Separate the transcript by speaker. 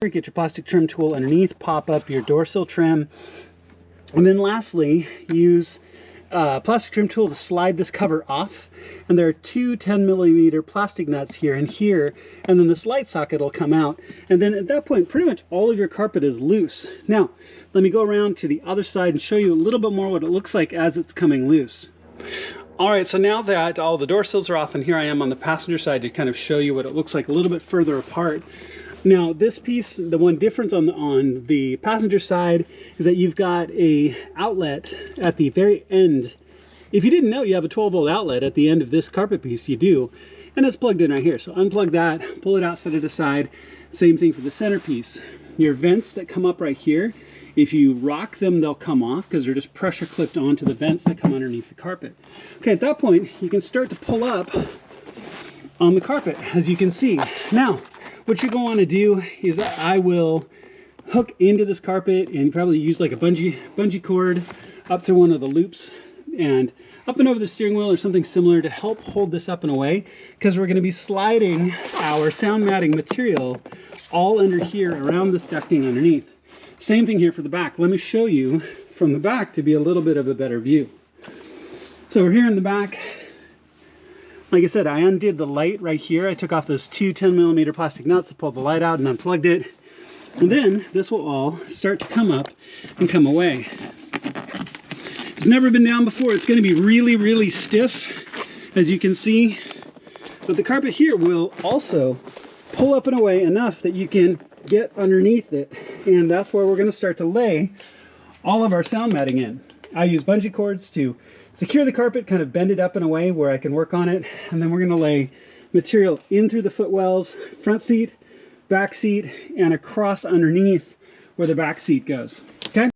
Speaker 1: Get your plastic trim tool underneath, pop up your door sill trim, and then lastly use a plastic trim tool to slide this cover off. And there are two 10mm plastic nuts here and here, and then this light socket will come out, and then at that point pretty much all of your carpet is loose. Now let me go around to the other side and show you a little bit more what it looks like as it's coming loose. All right, so now that all the door sills are off, and here I am on the passenger side to kind of show you what it looks like a little bit further apart. Now this piece, the one difference on the passenger side is that you've got a outlet at the very end. If you didn't know, you have a 12-volt outlet at the end of this carpet piece. You do, and it's plugged in right here. So unplug that, pull it out, set it aside. Same thing for the centerpiece. Your vents that come up right here, if you rock them, they'll come off because they're just pressure clipped onto the vents that come underneath the carpet. Okay, at that point, you can start to pull up on the carpet, as you can see. Now, what you're going to want to do is I will hook into this carpet and probably use like a bungee cord up to one of the loops and up and over the steering wheel or something similar to help hold this up and away, because we're going to be sliding our sound matting material all under here around this ducting underneath. Same thing here for the back. Let me show you from the back to be a little bit of a better view. So we're here in the back. Like I said, I undid the light right here. I took off those two 10mm plastic nuts, pulled the light out and unplugged it. And then this will all start to come up and come away. It's never been down before. It's going to be really, really stiff, as you can see. But the carpet here will also pull up and away enough that you can get underneath it. And that's where we're going to start to lay all of our sound matting in. I use bungee cords to secure the carpet, kind of bend it up in a way where I can work on it, and then we're going to lay material in through the footwells, front seat, back seat, and across underneath where the back seat goes. Okay?